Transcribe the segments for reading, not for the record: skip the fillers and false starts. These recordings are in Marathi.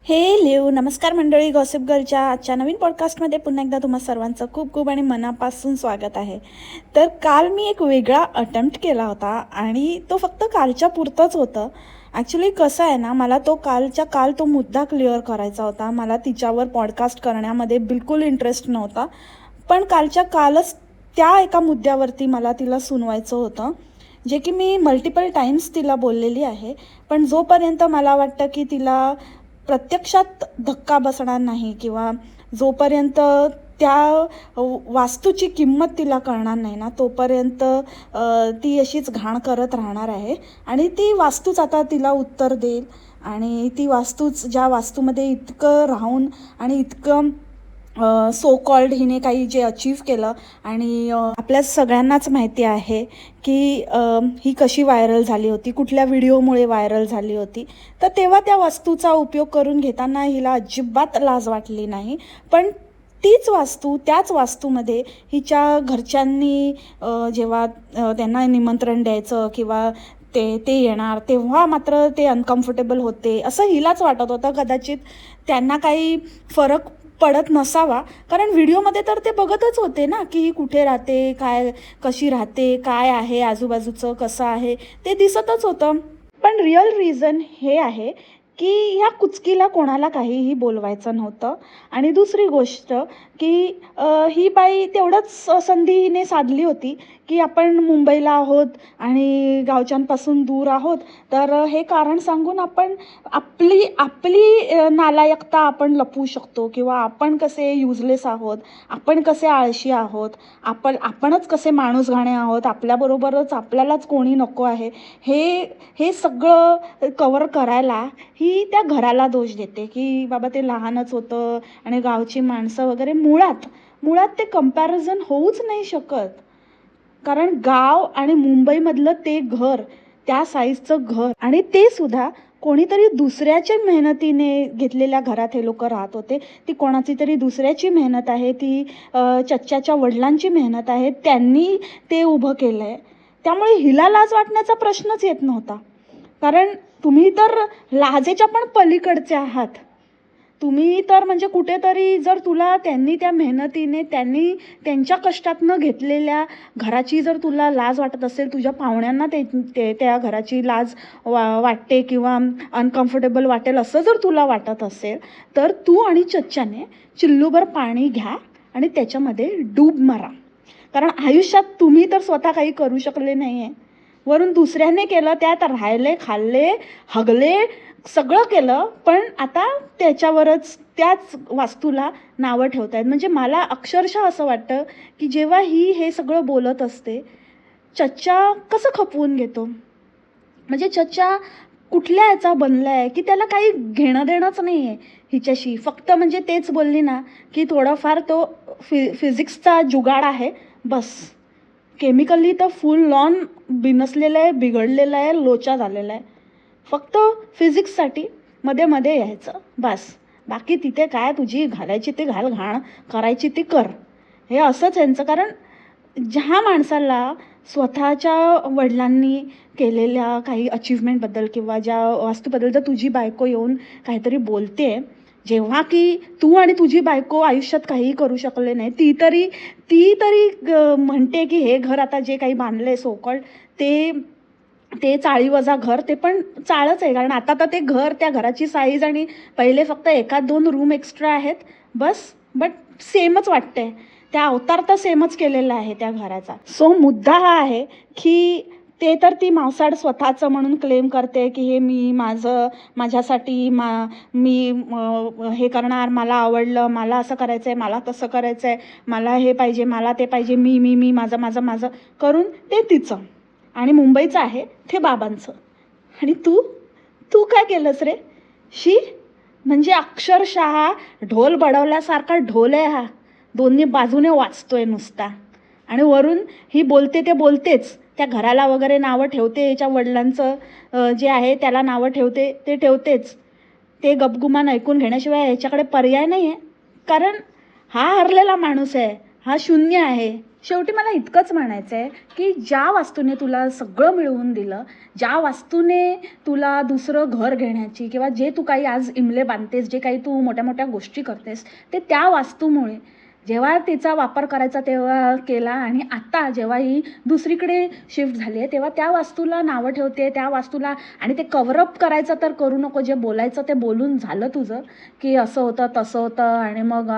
हे लिव नमस्कार मंडळी, गॉसिप गर्लच्या आजच्या नवीन पॉडकास्टमध्ये पुन्हा एकदा तुम्हा सर्वांचं खूप खूप आणि मनापासून स्वागत आहे. तर काल मी एक वेगळा अटेम्प्ट केला होता आणि तो फक्त कालच्या पुरतंच होतं. ॲक्च्युली कसं आहे ना, मला तो कालच्या काल तो मुद्दा क्लिअर करायचा होता. मला तिच्यावर पॉडकास्ट करण्यामध्ये बिलकुल इंटरेस्ट नव्हता, पण कालच्या कालच त्या एका मुद्द्यावरती मला तिला सुनवायचं होतं, जे की मी मल्टिपल टाईम्स तिला बोललेली आहे. पण जोपर्यंत मला वाटतं की तिला प्रत्यक्षात धक्का बसणार नाही किंवा जोपर्यंत त्या वास्तूची किंमत तिला कळणार नाही ना, तोपर्यंत ती अशीच घाण करत राहणार आहे. आणि ती वास्तूच आता तिला उत्तर देईल. आणि ती वास्तूच, ज्या वास्तूमध्ये इतकं राहून आणि इतकं सो कॉल्ड हिने काही जे अचीव केलं आणि आपल्या सगळ्यांनाच माहिती आहे की ही कशी व्हायरल झाली होती, कुठल्या व्हिडिओमुळे व्हायरल झाली होती. तर तेव्हा त्या वस्तूचा उपयोग करून घेताना हिला अजिबात लाज वाटली नाही. पण तीच वास्तू, त्याच वास्तूमध्ये हिच्या घरच्यांनी जेव्हा त्यांना निमंत्रण द्यायचं किंवा ते येणार, तेव्हा मात्र ते अनकम्फर्टेबल होते असं हिलाच वाटत होतं. कदाचित त्यांना काही फरक पडत नसावा, कारण व्हिडिओमध्ये तर ते बघतच होते ना की ही कुठे राहते, काय कशी राहते, काय आहे आजूबाजूचं, कसं आहे ते दिसतच होतं. पण रिअल रिझन हे आहे की ह्या कुचकीला कोणाला काहीही बोलवायचं नव्हतं. आणि दुसरी गोष्ट की ही बाई तेवढंच संधी हिने साधली होती की आपण मुंबईला आहोत आणि गावच्यांपासून दूर आहोत, तर हे कारण सांगून आपण आपली आपली नालायकता आपण लपवू शकतो किंवा आपण कसे युजलेस आहोत, आपण कसे आळशी आहोत, आपणच कसे माणूस घाणे आहोत, आपल्याबरोबरच आपल्यालाच कोणी नको आहे, हे हे सगळं कव्हर करायला ही त्या घराला दोष देते की बाबा ते लहानच होतं आणि गावची माणसं वगैरे. मुळात ते कंपॅरिझन होऊच नाही शकत, कारण गाव आणि मुंबईमधलं ते घर, त्या साईजचं घर, आणि ते सुद्धा कोणीतरी दुसऱ्याच्या मेहनतीने घेतलेल्या घरात हे लोक राहत होते. ती कोणाची तरी दुसऱ्याची मेहनत आहे, ती चच्च्याच्या वडिलांची मेहनत आहे, त्यांनी ते उभं केलं आहे. त्यामुळे हिला लाज वाटण्याचा प्रश्नच येत नव्हता, कारण तुम्ही तर लाजेच्या पण पलीकडचे आहात. तुम्ही तर म्हणजे कुठेतरी, जर तुला त्यांनी त्या मेहनतीने, त्यांनी त्यांच्या कष्टातनं घेतलेल्या घराची जर तुला लाज वाटत असेल, तुझ्या पाहुण्यांना त्या घराची लाज वाटते किंवा अनकम्फर्टेबल वाटेल असं जर तुला वाटत असेल, तर तू आणि चच्च्याने चिल्लूभर पाणी घ्या आणि त्याच्यामध्ये डूब मारा. कारण आयुष्यात तुम्ही तर स्वतः काही करू शकले नाही आहे, वरून दुसऱ्याने केलं, त्यात राहिले, खाल्ले, हगले, सगळं केलं, पण आता त्याच्यावरच, त्याच वास्तूला नावं ठेवत आहेत. म्हणजे मला अक्षरशः असं वाटतं की जेव्हा ही हे सगळं बोलत असते, चच्चा कसं खपवून घेतो. म्हणजे चच्चा कुठल्या याचा बनला आहे की त्याला काही घेणं देणंच नाही आहे हिच्याशी. फक्त म्हणजे तेच बोलली ना की थोडाफार तो फिजिक्सचा जुगाड आहे बस. केमिकली तर फुल लॉन बिनसलेलं आहे, बिघडलेलं आहे, लोचा झालेला आहे. फक्त फिजिक्ससाठी मध्ये मध्ये यायचं बस. बाकी तिथे काय तुझी घालायची ते घाल, घाण करायची ती कर. हे असंच यांचं. कारण ज्या माणसाला स्वतःच्या वडिलांनी केलेल्या काही अचीवमेंटबद्दल किंवा ज्या वास्तूबद्दल जर तुझी बायको येऊन काहीतरी बोलते, जेव्हा की तू आणि तुझी बायको आयुष्यात काहीही करू शकले नाही, ती तरी म्हणते की हे घर आता जे काही बांधले सोकॉल्ड, ते चाळीवजा घर, ते पण चाळच आहे. कारण आता तर ते घर, त्या घराची साईज आणि पहिले फक्त एखाद दोन रूम एक्स्ट्रा आहेत बस. बट सेमच वाटते, त्या अवतार तर सेमच केलेला आहे त्या घराचा. सो मुद्दा हा आहे की ते तर ती मावसाड स्वतःचं म्हणून क्लेम करते की हे माझ्यासाठी मी हे करणार, मला आवडलं, मला असं करायचं आहे, मला तसं करायचं आहे, मला हे पाहिजे, मला ते पाहिजे, मी माझं माझं माझं करून ते तिचं. आणि मुंबईचं आहे ते बाबांचं. आणि तू तू काय केलंस रे शी? म्हणजे अक्षरशः ढोल बडवल्यासारखा ढोल आहे हा, दोन्ही बाजूने वाचतोय नुसता. आणि वरून ही बोलते ते बोलतेच, त्या घराला वगैरे नावं ठेवते, याच्या वडिलांचं जे आहे त्याला नावं ठेवते, ते ठेवतेच. ते गपगुमान ऐकून घेण्याशिवाय ह्याच्याकडे पर्याय नाही आहे. कारण हा हरलेला माणूस आहे, हा शून्य आहे, शेवटी मला इतकंच म्हणायचं आहे की ज्या वास्तूने तुला सगळं मिळवून दिलं, ज्या वास्तूने तुला दुसरं घर घेण्याची किंवा जे तू काही आज इमले बांधतेस, जे काही तू मोठ्या मोठ्या गोष्टी करतेस, ते त्या वास्तूमुळे जेव्हा तिचा वापर करायचा तेव्हा केला आणि आता जेव्हा ही दुसरीकडे शिफ्ट झाली आहे तेव्हा त्या वास्तूला नावं ठेवते, त्या वास्तूला. आणि ते कव्हरअप करायचं तर करू नको, जे बोलायचं ते बोलून झालं तुझं की असं होतं तसं होतं. आणि मग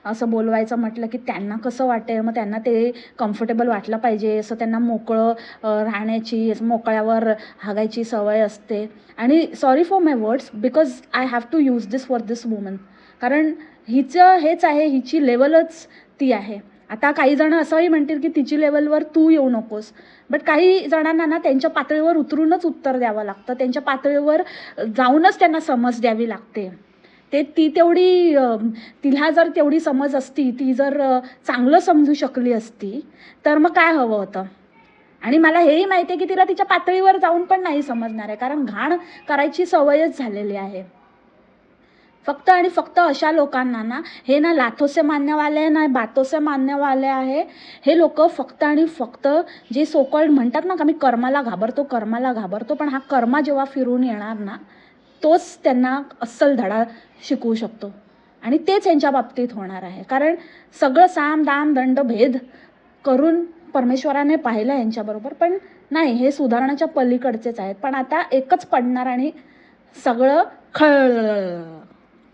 असं बोलवायचं म्हटलं की त्यांना कसं वाटेल, मग त्यांना ते कम्फर्टेबल वाटलं पाहिजे, असं त्यांना मोकळं राहण्याची, मोकळ्यावर हागायची सवय असते. आणि sorry for my words because I have to use this for this woman, कारण हिचं हेच आहे, हिची लेवलच ती आहे. आता काही जण असंही म्हणतील की तिची लेवलवर तू येऊ नकोस, बट काही जणांना ना त्यांच्या पातळीवर उतरूनच उत्तर द्यावं लागतं, त्यांच्या पातळीवर जाऊनच त्यांना समज द्यावी लागते. ती तेवढी तिला जर तेवढी समज असती, ती जर चांगलं समजू शकली असती तर मग काय हवं होतं. आणि मला हेही माहिती आहे की तिला तिच्या पातळीवर जाऊन पण नाही समजणार आहे, कारण घाण करायची सवयच झालेली आहे. फक्त आणि फक्त अशा लोकांना ना, हे ना लाथों से मानने वाले आहे ना बातों से मानने वाले आहे. हे लोक फक्त आणि फक्त जे सो कॉल्ड म्हणतात ना का मी कर्माला घाबरतो, पण हा कर्मा जेव्हा फिरून येणार ना, तोच त्यांना अस्सल धडा शिकवू शकतो. आणि तेच यांच्या बाबतीत होणार आहे, कारण सगळं साम दाम दंड भेद करून परमेश्वराने पाहिलं यांच्याबरोबर, पण नाही, हे सुधारण्याच्या पलीकडचेच आहेत. पण आता एकच पडणार आणि सगळं खळ.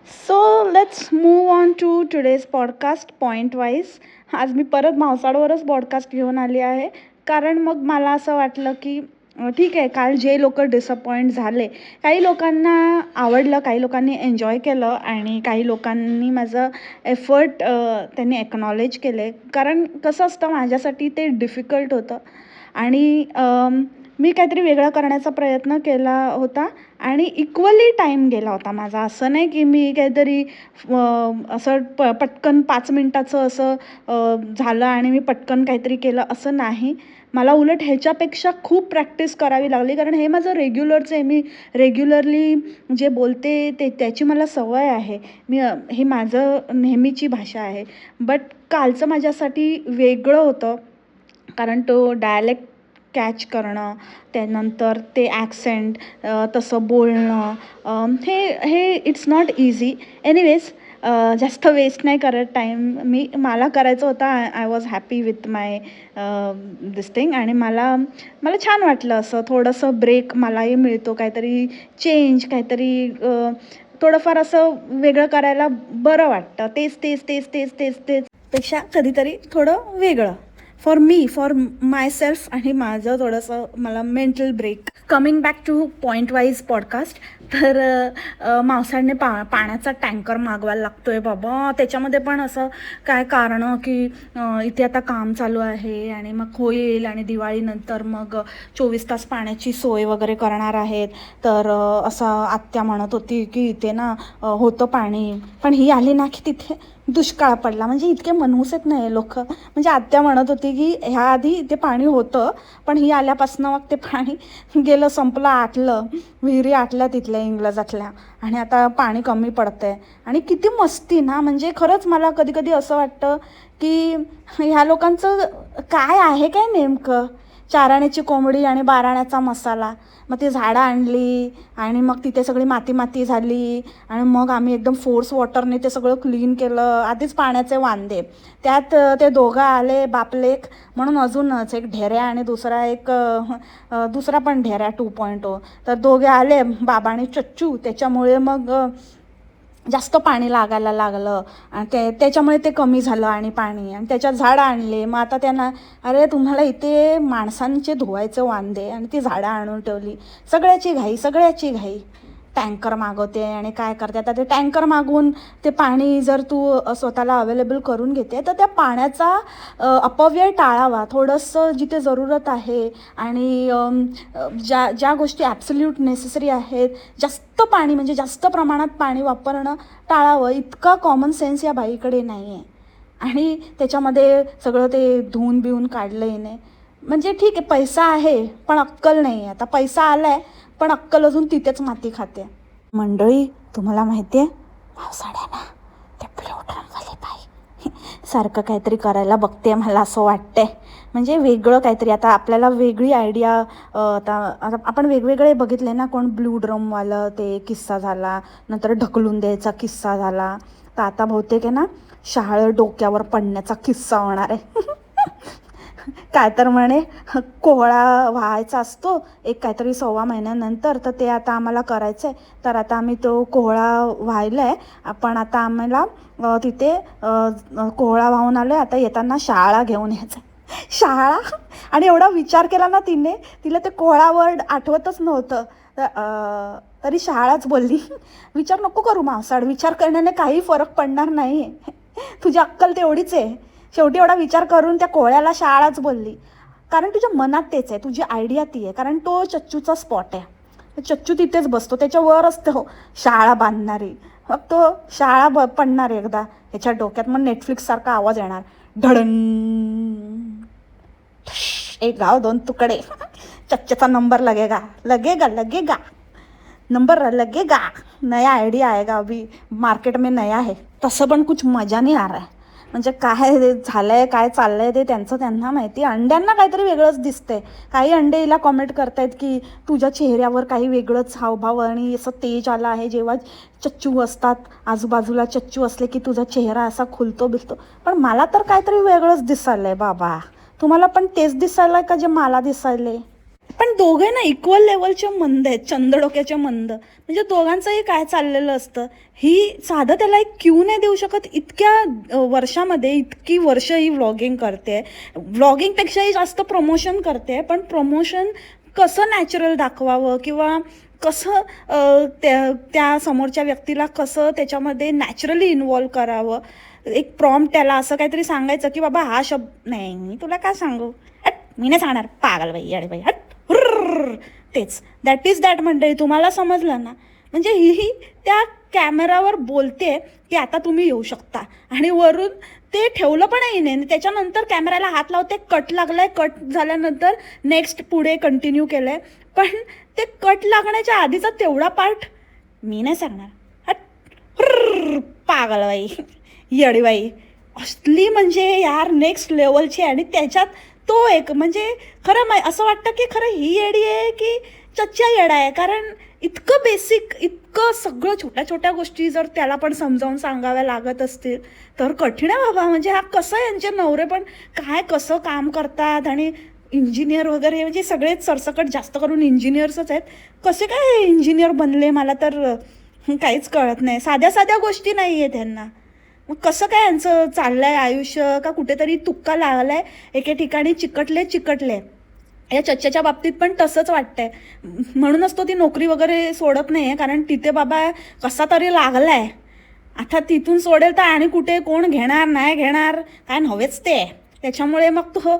So let's move on to today's podcast point wise. आज मी परत मावसाळवरच पॉडकास्ट घेऊन आली आहे, कारण मग मला असं वाटलं की ठीक आहे, काल जे लोक डिसअपॉइंट झाले, काही लोकांना आवडलं, काही लोकांनी एन्जॉय केलं आणि काही लोकांनी माझं एफर्ट त्यांनी एक्नॉलेज केले. कारण कसं असतं, माझ्यासाठी ते डिफिकल्ट होतं आणि मी काहीतरी वेगळं करण्याचा प्रयत्न केला होता आणि इक्वली टाईम गेला होता माझा. असं नाही की मी काहीतरी असं पटकन 5 मिनटाचं असं झालं आणि मी पटकन काहीतरी केलं, असं नाही. मला उलट ह्याच्यापेक्षा खूप प्रॅक्टिस करावी लागली, कारण हे माझं रेग्युलरचं आहे. मी रेग्युलरली जे बोलते त्याची मला सवय आहे. हे माझं नेहमीची भाषा आहे. बट कालचं माझ्यासाठी वेगळं होतं, कारण तो डायलेक्ट कॅच करणं, त्यानंतर ते ॲक्सेंट, तसं बोलणं, हे इट्स नॉट इझी. एनिवेज, जास्त वेस्ट नाही करत टाईम. मला करायचं होतं. I was happy with my this thing. आणि मला छान वाटलं, असं थोडंसं ब्रेक मलाही मिळतो, काहीतरी चेंज, काहीतरी थोडंफार असं वेगळं करायला बरं वाटतं. तेच पेक्षा कधीतरी थोडं वेगळं फॉर माय सेल्फ आणि माझं थोडंसं मला mental break. Coming back to point wise podcast. तर मावसाळने पाण्याचा टँकर मागवायला लागतो आहे बाबा. त्याच्यामध्ये पण असं काय कारणं की इथे आता काम चालू आहे आणि मग होईल आणि दिवाळीनंतर मग 24 तास पाण्याची सोय वगैरे करणार आहेत. तर असं आत्या म्हणत होती की इथे ना होतं पाणी, पण ही आली ना की तिथे दुष्काळ पडला. म्हणजे इतके मनहूस आहेत नाही लोक. म्हणजे आत्या म्हणत होती की ह्या आधी इथे पाणी होतं, पण ही आल्यापासून मग ते पाणी गेलं, संपलं, आटलं, विहिरी आटल्या तिथल्या इंग्लजातल्या, आणि आता पाणी कमी पडतं आहे. आणि किती मस्ती ना. म्हणजे खरंच मला कधी कधी असं वाटतं की ह्या लोकांचं काय आहे काय नेमकं. 4 आण्याची कोंबडी आणि 12 आण्याचा मसाला. मग ती झाडं आणली आणि मग तिथे सगळी माती झाली आणि मग आम्ही एकदम फोर्स वॉटरने ते सगळं क्लीन केलं. आधीच पाण्याचे वांदे, त्यात ते दोघं आले बापलेक म्हणून अजूनच एक ढेऱ्या आणि दुसरा पण ढेऱ्या 2.0. तर दोघे आले बाबा आणि चच्चू. त्याच्यामुळे मग जास्त पाणी लागायला लागलं आणि त्याच्यामुळे ते कमी झालं आणि पाणी. आणि त्याच्यात झाडं आणले. मग आता त्यांना, अरे तुम्हाला इथे माणसांचे धुवायचे वांदे आणि ती झाडं आणून ठेवली. सगळ्याची घाई. टँकर मागवते आणि काय करते. आता ते टँकर मागवून ते पाणी जर तू स्वतःला अवेलेबल करून घेते तर त्या पाण्याचा अपव्यय टाळावा. थोडंसं जिथे जरूरत आहे आणि ज्या गोष्टी ॲब्सल्यूट नेसेसरी आहेत, जास्त पाणी म्हणजे जास्त प्रमाणात पाणी वापरणं टाळावं. इतका कॉमन सेन्स या बाईकडे नाही आहे. आणि त्याच्यामध्ये सगळं ते धुवून बिवून काढलं येणे. म्हणजे ठीक आहे, पैसा आहे पण अक्कल नाही आहे. आता पैसा आला आहे पण अक्कल अजून तिथेच माती खाते. मंडळी, तुम्हाला माहिती आहे, पावसाळ्याला ते ब्लू ड्रमवाली बाई सारखं काहीतरी करायला बघते, मला असं वाटतंय. म्हणजे वेगळं काहीतरी. आता आपल्याला वेगळी आयडिया, आता आता आपण वेगवेगळे बघितले ना, कोण ब्लू ड्रमवालं ते किस्सा झाला, नंतर ढकलून द्यायचा किस्सा झाला, तर आता बहुतेक आहे ना शहाळं डोक्यावर पडण्याचा किस्सा होणार आहे. काय तर म्हणे कोहळा व्हायचा असतो एक काहीतरी 1.25 महिन्यानंतर, तर ते आता आम्हाला करायचं आहे. तर आता आम्ही तो कोहळा व्हायला आहे, पण आता आम्हाला तिथे कोहळा वाहून आलो आहे, आता येताना शाळा घेऊन यायचं. शाळा. आणि एवढा विचार केला ना तिने, तिला ते कोहळा वर्ड आठवतच नव्हतं, तरी शाळाच बोलली. विचार नको करू मावसाड, विचार करण्याने काही फरक पडणार नाही. तुझी अक्कल तेवढीच आहे. शेवटी एवढा विचार करून त्या कोहळ्याला शाळाच बोलली, कारण तुझ्या मनात तेच आहे, तुझी आयडिया ती आहे. कारण तो चच्चूचा स्पॉट आहे, चच्चू तिथेच बसतो, त्याच्यावर असते हो शाळा बांधणारी. मग तो शाळा पडणार एकदा ह्याच्या डोक्यात, मग नेटफ्लिक्ससारखा आवाज येणार, धडन. एक गाव 2 तुकडे. चच्चेचा नंबर लगेगा लगेगा लगेगा, नंबर लगेगा. नया आयडिया आएगा अभी, मार्केट में नया है. तसं पण कुछ मजा नाही आ रहा है. म्हणजे काय झालंय, काय चाललंय ते त्यांचं त्यांना माहिती. अंड्यांना काहीतरी वेगळंच दिसतंय. काही अंडे हिला कॉमेंट करतायत की तुझ्या चेहऱ्यावर काही वेगळंच हावभाव आणि असं तेज आला आहे, जेव्हा चच्चू असतात आजूबाजूला, चच्चू असले की तुझा चेहरा असा खुलतो बिलतो. पण मला तर काहीतरी वेगळंच दिसायलंय बाबा. तुम्हाला पण तेच दिसायलंय का जे मला दिसायलंय? पण दोघे ना इक्वल लेवलचे मंद आहेत, चंदडोक्याचे मंद. म्हणजे दोघांचंही काय चाललेलं असतं, ही साधं त्याला एक क्यू नाही देऊ शकत. इतक्या वर्षामध्ये इतकी वर्ष ही व्लॉगिंग करते, व्लॉगिंगपेक्षाही जास्त प्रमोशन करते. पण प्रमोशन कसं नॅचरल दाखवावं, किंवा कसं त्या समोरच्या व्यक्तीला कसं त्याच्यामध्ये नॅचरली इन्वॉल्व करावं. एक प्रॉम्प्ट त्याला असं काहीतरी सांगायचं की बाबा हा शब्द नाही, मी तुला काय सांगू, हट मी नाही सांगणार, पागल बाई अडे बाई हट, तेच दॅट इज दॅट. म्हणते तुम्हाला समजलं ना. म्हणजे ही त्या कॅमेरावर बोलते की आता तुम्ही येऊ शकता, आणि वरून ते ठेवलं पण नाही. त्याच्यानंतर कॅमेऱ्याला हात लावते, कट लागलाय, कट झाल्यानंतर नेक्स्ट पुढे कंटिन्यू केलंय. पण ते कट लागण्याच्या आधीचा तेवढा पार्ट मी नाही सांगणार, हट पागल बाई येडीबाई असली. म्हणजे यार नेक्स्ट लेवलची. आणि त्याच्यात तो एक म्हणजे खरं असं वाटतं की खरं ही येडी आहे की चच्चा येडा आहे. कारण इतकं बेसिक, इतकं सगळं छोट्या छोट्या गोष्टी जर त्याला पण समजावून सांगाव्या लागत असतील तर कठीण आहे बाबा. म्हणजे हा कसं, यांचे नवरे पण काय कसं काम करतात, आणि इंजिनियर वगैरे, म्हणजे सगळेच सरसकट जास्त करून इंजिनियर्सच आहेत. कसे काय इंजिनियर बनले मला तर काहीच कळत नाही. साध्या साध्या गोष्टी नाही आहे त्यांना. मग कसं काय यांचं चाललंय आयुष्य, का कुठेतरी तुक्का लागलाय, एके ठिकाणी चिकटले. या चच्च्याच्या बाबतीत पण तसंच वाटतंय. म्हणूनच तो ती नोकरी वगैरे सोडत नाही आहे, कारण तिथे बाबा कसा तरी लागलाय. आता तिथून सोडेल तर आणि कुठे कोण घेणार, नाही घेणार काय नव्हेच ते. त्याच्यामुळे मग तो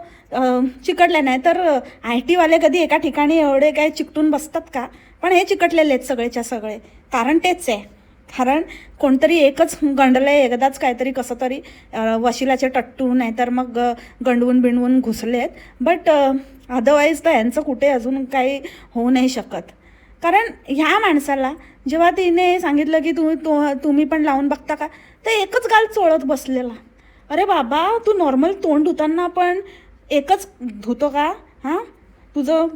चिकटले. नाही तर IT वाले कधी एका ठिकाणी एवढे काय चिकटून बसतात का? पण हे चिकटलेले आहेत सगळेच्या सगळे. कारण तेच आहे, कारण कोणतरी एकच गंडलंय एकदाच, काहीतरी कसं तरी वशिलाचे टट्टू, नाहीतर मग गंडवून बिंडवून घुसलेत. बट अदरवाईज तर यांचं कुठे अजून काही होऊ नाही शकत. कारण ह्या माणसाला जेव्हा तिने सांगितलं की तुम्ही पण लावून बघता का, तर एकच गाल चोळत बसलेला. अरे बाबा, तू नॉर्मल तोंड धुताना पण एकच धुतो का? हां, तुझं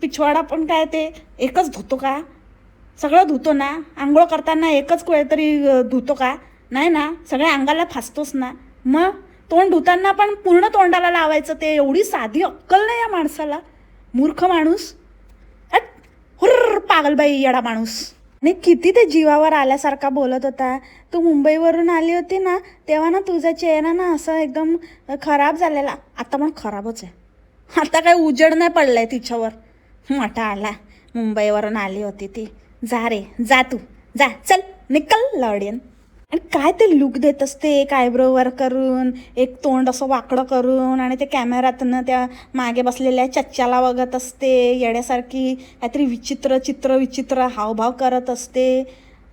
पिछवाडा पण काय ते एकच धुतो का? सगळं धुतो ना? आंघोळ करताना एकच तरी धुतो का? नाही ना, सगळ्या अंगाला फासतोस ना. मग तोंड धुताना पण पूर्ण तोंडाला लावायचं ते. एवढी साधी अक्कल नाही या माणसाला. मूर्ख माणूस, हुर्र पागलबाई येडा माणूस. आणि किती ते जीवावर आल्यासारखा बोलत होता. तू मुंबईवरून आली होती ना, तेव्हा ना तुझा चेहरा ना असं एकदम खराब झालेला. आता पण खराबच आहे. आता काही उजेड नाही पडलाय तिच्यावर. मोठा आला, मुंबईवरून आली होती ती. जा रे जा, तू जा, चल निकल लॉडियन. आणि काय ते लुक देत असते, एक आयब्रोवर करून, एक तोंड असं वाकडं करून, आणि ते कॅमेऱ्यातनं त्या मागे बसलेल्या चच्च्याला बघत असते येड्यासारखी. काहीतरी विचित्र हावभाव करत असते.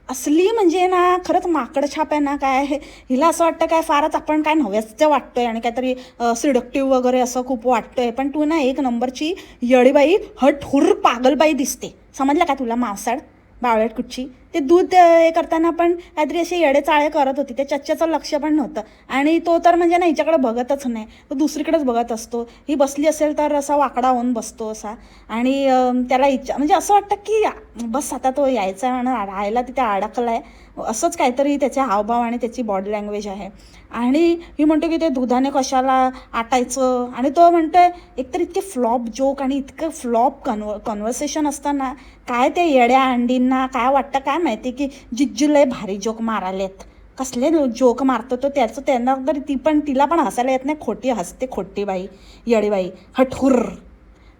असली म्हणजे ना खरंच माकड छाप आहे ना काय. हिला असं वाटतं काय फारच आपण काय नव्याचं वाटतोय, आणि काहीतरी सिडक्टिव्ह वगैरे असं खूप वाटतोय. पण तू ना एक नंबरची येडीबाई, हट हुर्र पागलबाई दिसते. समजलं का तुला मावसाड बावळट कुठची? ते दूध हे करताना पण काहीतरी असे येडेचाळे करत होती. त्या चच्च्याचं लक्ष पण नव्हतं आणि तो तर म्हणजे ना हिच्याकडे बघतच नाही, तो दुसरीकडेच बघत असतो. ही बसली असेल तर असा वाकडा होऊन बसतो असा आणि त्याला इच्छा म्हणजे असं वाटतं की बस आता तो यायचा म्हणून राहायला तिथे अडकला आहे, असंच काहीतरी त्याचे हावभाव आणि त्याची बॉडी लँग्वेज आहे. आणि ही म्हणतो की ते दुधाने कशाला आटायचं आणि तो म्हणतोय एकतर इतके फ्लॉप जोक आणि इतकं फ्लॉप कन्व्हर्सेशन असताना काय ते येड्या अंडींना काय वाटतं काय माहिती की जिज्जू लय भारी जोक मारालेत. कसले जोक मारतो तो त्याचं त्यांना तरी तिला पण हसायला येत नाही. खोटी हसते खोटी बाई येडीबाई हठहुर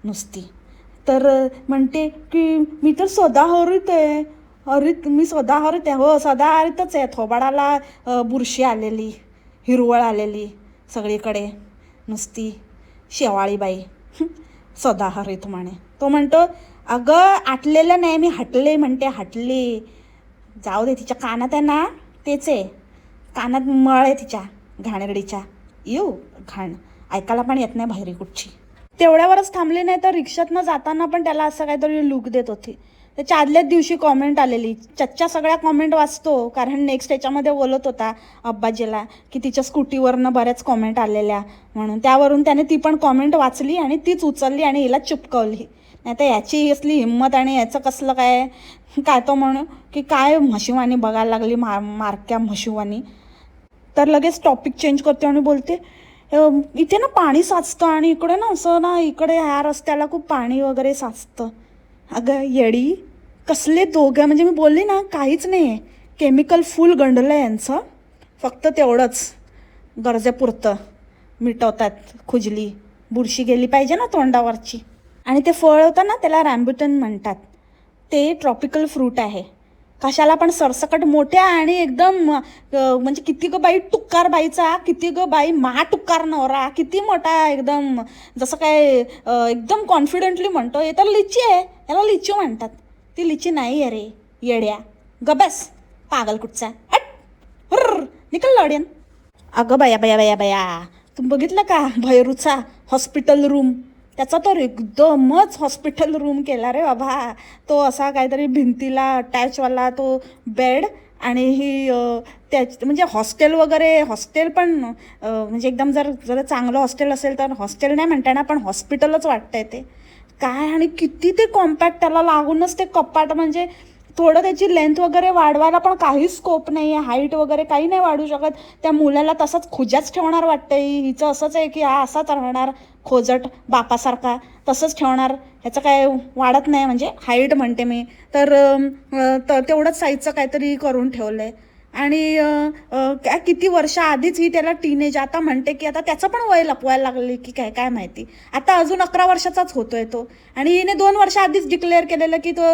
नुसती. तर म्हणते की मी तर सदाहरित आहे. हरित मी सदाहरित आहे. हो सदाहरितच आहे. थोबाडाला बुरशी आलेली, हिरवळ आलेली सगळीकडे नुसती शेवाळीबाई सदाहरित म्हणे. तो म्हणतो अगं आटलेलं नाही मी हटले म्हणते हटले. जाऊ दे तिच्या कानात आहे ना तेच आहे, कानात मळ आहे तिच्या घाणेरडीच्या. येऊ घाण ऐकायला पण येत नाही बाहेरी कुठची. तेवढ्यावरच थांबले नाही तर रिक्षातनं जाताना पण त्याला असं काहीतरी लुक देत होती. त्याच्या आदल्याच दिवशी कॉमेंट आलेली. चच्च्या सगळ्या कॉमेंट वाचतो कारण नेक्स्ट याच्यामध्ये बोलत होता अब्बाजीला की तिच्या स्कूटीवरनं बऱ्याच कॉमेंट आलेल्या म्हणून. त्यावरून त्याने ती पण कॉमेंट वाचली आणि तीच उचलली आणि हिला चिपकवली. नाही तर याची असली हिंमत आणि याचं कसलं काय तो म्हणू की काय म्हशीवानी बघायला लागली मारक्या म्हशीवानी. तर लगेच टॉपिक चेंज करते आणि बोलते इथे ना पाणी साचतं आणि इकडे ना असं ना इकडे ह्या रस्त्याला खूप पाणी वगैरे साचतं. अगं येडी कसले दोघं म्हणजे मी बोलली ना काहीच नाही आहे. केमिकल फुल गंडलं आहे यांचं. फक्त तेवढंच गरजेपुरतं मिटवतात. खुजली बुरशी गेली पाहिजे ना तोंडावरची. आणि ते फळ होतं ना त्याला रॅम्ब्युटन म्हणतात. ते ट्रॉपिकल फ्रूट आहे. कशाला पण सरसकट मोठ्या आणि एकदम म्हणजे किती ग बाई टुक्कार बाईचा, किती ग बाई टुक्कार नवरा, किती मोठा एकदम जसं काय एकदम कॉन्फिडेंटली म्हणतो हे तर लिची आहे, याला लिची म्हणतात. ती लिची नाही आहे रे येड्या. गबस पागल कुठचा हट हुर्र निकल लढेन. अगं बया बया बया बया तुम्ही बघितलं का भैरूचा हॉस्पिटल रूम. त्याचा तर एकदमच हॉस्पिटल रूम केला रे बाबा. तो असा काहीतरी भिंतीला अटॅचवाला तो बेड आणि ही म्हणजे हॉस्टेल वगैरे. हॉस्टेल पण म्हणजे एकदम जर चांगलं हॉस्टेल असेल तर हॉस्टेल नाही म्हणता ना पण हॉस्पिटलच वाटतंय ते काय. आणि किती ते कॉम्पॅक्ट त्याला लागूनच ते कपाट म्हणजे थोडं त्याची लेंथ वगैरे वाढवायला पण काही स्कोप नाही आहे. हाईट वगैरे काही नाही वाढू शकत. त्या मुलाला तसंच खुजाच ठेवणार वाटतं. हिचं असंच आहे की हा असाच राहणार खोजट बापासारखा तसंच ठेवणार. ह्याचं काय वाढत नाही म्हणजे हाईट म्हणते मी तर तेवढंच साईजचं काहीतरी करून ठेवलं आहे. आणि किती वर्ष आधीच ही त्याला टीनेज आता म्हणते की आता त्याचं पण वय लपवायला लागले की काय माहिती. आता अजून 11 वर्षाचाच होतोय तो आणि हिने 2 वर्ष आधीच डिक्लेअर केलेलं की तो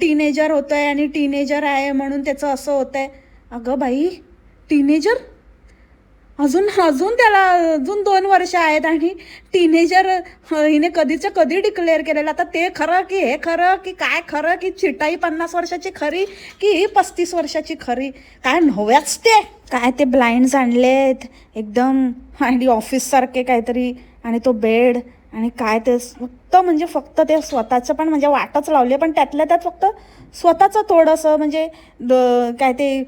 टीनेजर होतोय आणि टीनेजर आहे म्हणून त्याचं असं होतंय. अगं बाई टीनेजर अजून त्याला अजून 2 वर्ष आहेत आणि टीनेजर हिने कधीचं कधी डिक्लेअर केलेलं. आता ते खरं की हे खरं की काय खरं की चिटाई 50 वर्षाची खरी की ही 35 वर्षाची खरी काय नव्याच ते काय. ते ब्लाइंड्स आणलेत एकदम आणि ऑफिससारखे काहीतरी आणि तो बेड आणि काय ते फक्त ते स्वतःचं पण म्हणजे वाटच लावली पण त्यातल्या त्यात फक्त स्वतःचं थोडंसं म्हणजे काय ते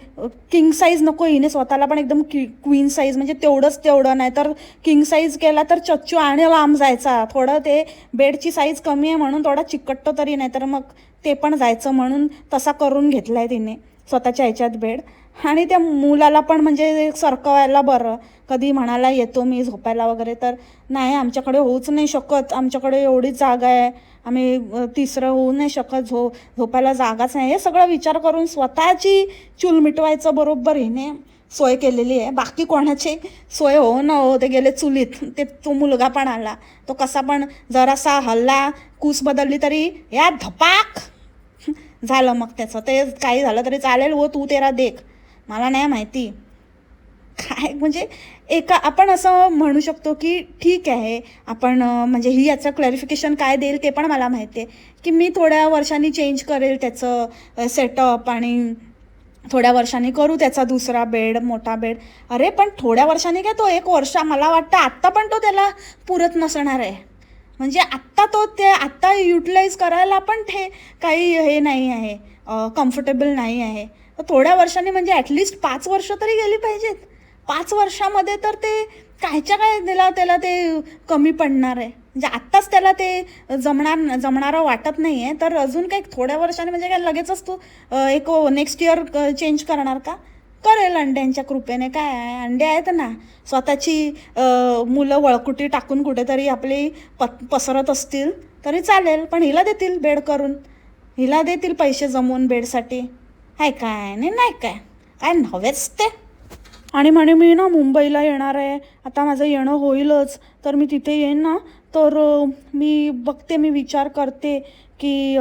किंग साईज नको. हिने स्वतःला पण एकदम क्वीन साईज म्हणजे तेवढं नाही तर किंग साईज केला तर चच्चू आणि लांब जायचा. थोडं ते बेडची साईज कमी आहे म्हणून थोडा चिकटतो तरी नाही तर मग ते पण जायचं म्हणून तसा करून घेतला आहे तिने स्वतःच्या ह्याच्यात बेड. आणि त्या मुलाला पण म्हणजे सरकवायला बरं. कधी म्हणाला येतो मी झोपायला वगैरे तर नाही आमच्याकडे होऊच नाही शकत. आमच्याकडे एवढीच जागा आहे. आम्ही तिसरं होऊ नाही शकत. झोपायला जागाच नाही. हे सगळं विचार करून स्वतःची चूल मिटवायचं बरोबर हिने सोय केलेली आहे. बाकी कोणाची सोय हो न हो ते गेले चुलीत. ते तो मुलगा पण आला. तो कसा पण जरासा हल्ला कूस बदलली तरी या धपाक झालं. मग त्याचं ते काही झालं तरी चालेल. वो तू तेरा देख. मला नाही माहिती काय म्हणजे आपण असं म्हणू शकतो की ठीक आहे आपण म्हणजे ही याचं क्लॅरिफिकेशन काय देईल ते पण मला माहिती आहे की मी थोड्या वर्षांनी चेंज करेल त्याचं सेटअप आणि थोड्या वर्षांनी करू त्याचा दुसरा बेड मोठा बेड. अरे पण थोड्या वर्षांनी काय तो 1 वर्ष मला वाटतं आत्ता पण तो त्याला पुरत नसणार आहे. म्हणजे आत्ता ते आत्ता युटिलाइज करायला पण ते काही हे नाही आहे, कम्फर्टेबल नाही आहे. तर थोड्या वर्षांनी म्हणजे ॲटलिस्ट 5 वर्ष तरी गेली पाहिजेत. 5 वर्षामध्ये तर ते कायच्या काय त्याला ते कमी पडणार आहे. म्हणजे आत्ताच त्याला ते जमणारं वाटत नाही आहे, तर अजून काही थोड्या वर्षांनी म्हणजे काय लगेचच तू एक नेक्स्ट इयर चेंज करणार का? करेल अंड्यांच्या कृपेने. काय आहे, अंडे आहेत ना. स्वतःची मुलं वळकुटी टाकून कुठेतरी आपली पसरत असतील तरी चालेल, पण हिला देतील बेड करून, हिला देतील पैसे जमवून बेडसाठी. हाय काय नाही काय काय नव्हेच ते. आणि म्हणे मी ना मुंबईला येणार आहे, आता माझं येणं होईलच, तर मी तिथे येईन ना, तर मी बघते, मी विचार करते की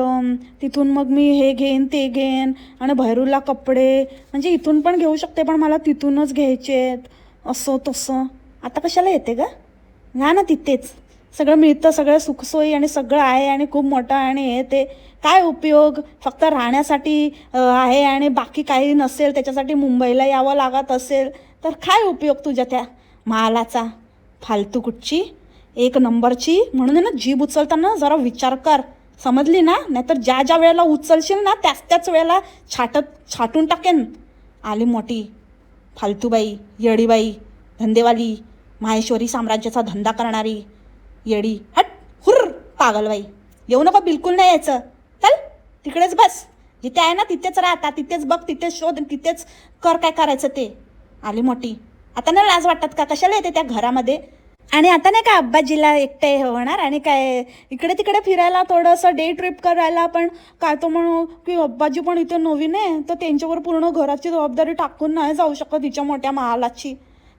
तिथून मग मी हे घेईन ते घेईन, आणि भैरूला कपडे म्हणजे इथून पण घेऊ शकते, पण मला तिथूनच घ्यायचे आहेत, असं तसं. आता कशाला येते का? घ्या ना तिथेच, सगळं मिळतं, सगळं सुखसोयी आणि सगळं आहे, आणि खूप मोठं आणि हे ते. काय उपयोग? फक्त राहण्यासाठी आहे आणि बाकी काही नसेल, त्याच्यासाठी मुंबईला यावं लागत असेल तर काय उपयोग तुझ्या त्या मालाचा? फालतू कुठची, 1 नंबरची. म्हणून आहे ना, जीभ उचलताना जरा विचार कर, समजली ना? नाहीतर ज्या ज्या वेळेला उचलशील ना त्याच वेळेला छाटून टाकेन. आली मोठी फालतूबाई, येडीबाई, धंदेवाली, माहेश्वरी साम्राज्याचा धंदा करणारी येडी. हट, हुर्र, पागलबाई. येऊ नका, बिलकुल नाही यायचं. चल तिकडेच बस, जिथे आहे ना तिथेच राहता, तिथेच बघ, तिथेच शोध, तिथेच कर काय करायचं ते. आली मोठी. आता नाही लाज वाटत का? कशाला येते त्या घरामध्ये? आणि आता नाही का अब्बाजीला एकटे होणार, आणि काय इकडे तिकडे फिरायला, थोडंसं डे ट्रिप करायला. पण काय तो म्हणू की अब्बाजी पण इथे नवीन आहे, तर त्यांच्यावर पूर्ण घराची जबाबदारी टाकून नाही जाऊ शकत तिच्या मोठ्या महालाची.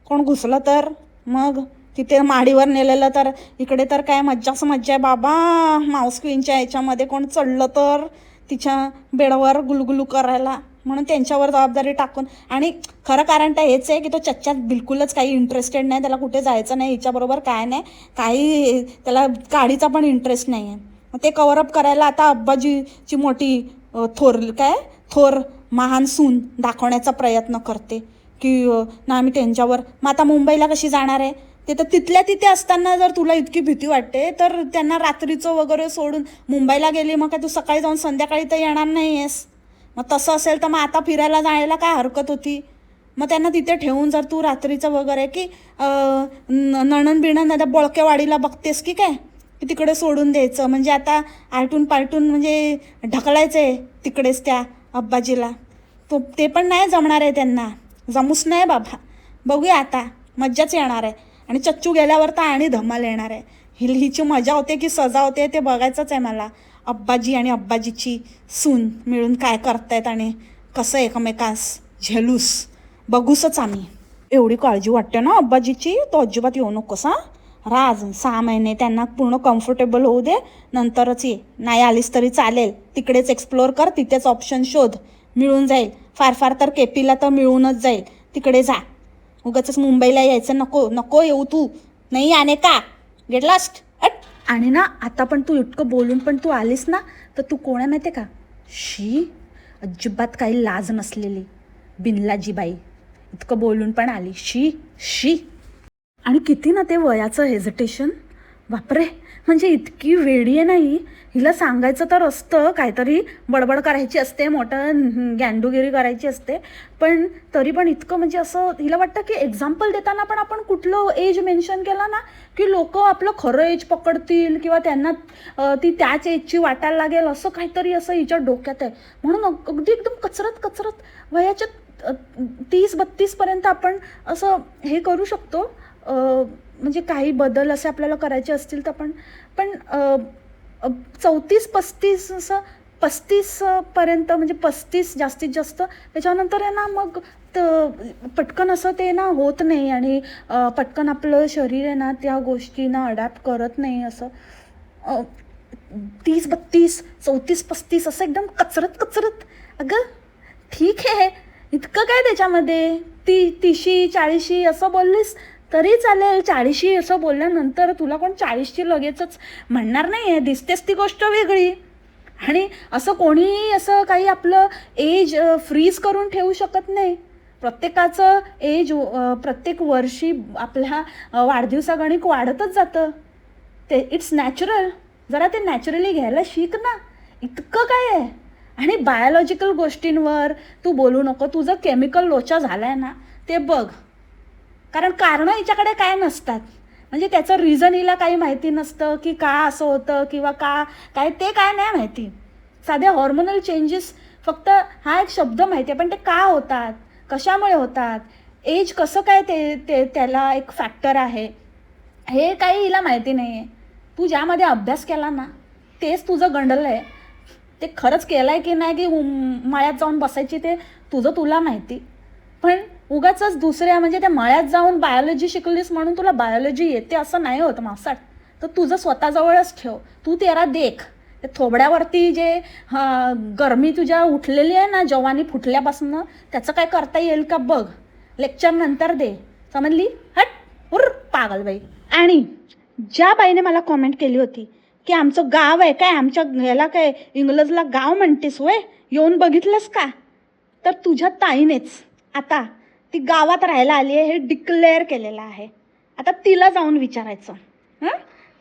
कोण घुसलं तर मग तिथे माडीवर नेलेलं तर इकडे तर काय मज्जाच मज्जा आहे बाबा. माऊस क्वीनच्या ह्याच्यामध्ये कोण चढलं तर तिच्या बेडावर गुलगुलू करायला, म्हणून त्यांच्यावर जबाबदारी टाकून. आणि खरं कारण तर हेच आहे की तो चच्च्यात बिलकुलच काही इंटरेस्टेड नाही, त्याला कुठे जायचं नाही हिच्याबरोबर, काय नाही, काही त्याला गाडीचा पण इंटरेस्ट नाही आहे. ते कव्हरअप करायला आता अब्बाजीची मोठी थोर महान सून दाखवण्याचा प्रयत्न करते की ना मी त्यांच्यावर. मग आता मुंबईला कशी जाणार आहे? ते तर तिथल्या तिथे असताना जर तुला इतकी भीती वाटते, तर त्यांना रात्रीचं वगैरे सोडून मुंबईला गेली, मग काय तू सकाळी जाऊन संध्याकाळी तर येणार नाही आहेस? मग तसं असेल तर मग आता फिरायला जायला काय हरकत होती? मग त्यांना तिथे ठेवून जर तू रात्रीचं वगैरे की नणन बिणन आता बोळकेवाडीला बघतेस की काय, की तिकडे सोडून द्यायचं, म्हणजे आता आलटून पालटून म्हणजे ढकलायचं आहे तिकडेच त्या अब्बाजीला. ते पण नाही जमणार आहे त्यांना, जमूच नाही बाबा. बघूया आता, मज्जाच येणार आहे. आणि चच्चू गेल्यावर तर आणि धमाल येणार आहे. हिची मजा होते की सजा होते ते बघायचंच आहे मला. अब्बाजी आणि अब्बाजीची सून मिळून काय करतायत आणि कसं एकमेकास झेलूस बघूसच आम्ही. एवढी काळजी वाटते ना अब्बाजीची, तो अजिबात येऊ नकोस हां. राज 6 महिने त्यांना पूर्ण कम्फर्टेबल होऊ दे, नंतरच ये. नाही आलीस तरी चालेल, तिकडेच एक्सप्लोअर कर, तिथेच ऑप्शन शोध, मिळून जाईल. फार तर केपीला तर मिळूनच जाईल, तिकडे जा. उगाचच मुंबईला यायचं नको येऊ तू. नाही आणे का? गेट लास्ट. आणि ना आता पण तू इतकं बोलून पण तू आलीस ना, तर तू कोण आहे माहिती आहे का? अजिबात काही लाज नसलेली बिनलाजी बाई. इतकं बोलून पण आली. शी. आणि किती ना ते वयाचं हेजिटेशन, बापरे. म्हणजे इतकी वेडी आहे नाही, हिला सांगायचं तर असतं, काहीतरी बडबड करायची असते, मोठं गॅंडूगिरी करायची असते, पण तरी पण इतकं म्हणजे असं हिला वाटतं की एक्झाम्पल देताना पण आपण कुठलं एज मेन्शन केला ना की लोक आपलं खरं एज पकडतील किंवा त्यांना ती त्याच एजची वाटायला लागेल, असं काहीतरी असं हिच्या डोक्यात आहे. म्हणून अगदी एकदम कचरत वयाच्या 30-32 आपण असं हे करू शकतो. म्हणजे काही बदल असे आपल्याला करायचे असतील तर पण 34-35 असं 35पर्यंत, म्हणजे 35 जास्तीत जास्त. त्याच्यानंतर आहे ना मग पटकन असं ते ना होत नाही, आणि पटकन आपलं शरीर आहे ना त्या गोष्टींना अडॅप्ट करत नाही. असं 30-32, 34-35 असं एकदम कचरत. अगं ठीक आहे, इतकं काय त्याच्यामध्ये? 30-40 असं बोललीस तरी चालेल. 40 असं बोलल्यानंतर तुला कोण 40ची लगेचच म्हणणार नाही आहे, दिसतेच ती गोष्ट वेगळी. आणि असं कोणीही असं काही आपलं एज फ्रीज करून ठेवू शकत नाही. प्रत्येकाचं एज प्रत्येक वर्षी आपल्या वाढदिवसागणिक वाढतच जातं. ते इट्स नॅचरल. जरा ते नॅचरली घ्यायला शिक ना. इतकं काय आहे. आणि बायोलॉजिकल गोष्टींवर तू बोलू नको. तुझं केमिकल लोचा झाला आहे ना ते बघ. कारणं हिच्याकडे काय नसतात. म्हणजे त्याचं रिझन हिला काही माहिती नसतं की का असं होतं किंवा का काय ते काय नाही माहिती. साध्या हॉर्मोनल चेंजेस फक्त हा एक शब्द माहिती आहे, पण ते का होतात, कशामुळे होतात, एज कसं काय ते त्याला एक फॅक्टर आहे, हे काही हिला माहिती नाही आहे. तू ज्यामध्ये अभ्यास केला ना तेच तुझं गंडलं आहे. ते खरंच केलं आहे की नाही की मळ्यात जाऊन बसायची ते तुला माहिती. पण उगाचच दुसऱ्या म्हणजे त्या मळ्यात जाऊन बायोलॉजी शिकलीस म्हणून तुला बायोलॉजी येते असं नाही होत मासाट. तर तुझं स्वतःजवळच ठेव. तू तेरा देख. ते थोबड्यावरती जे गरमी तुझ्या उठलेली आहे ना जवानी फुटल्यापासून त्याचं काय करता येईल का बघ. लेक्चर नंतर दे. समजली. हट हुर पागलबाई. आणि ज्या बाईने मला कॉमेंट केली होती की आमचं गाव आहे काय, आमच्या ह्याला काय इंग्लजला गाव म्हणतेस होय, येऊन बघितलंस का. तर तुझ्या ताईनेच आता ती गावात राहायला आली आहे हे डिक्लेअर केलेलं आहे. आता तिला जाऊन विचारायचं.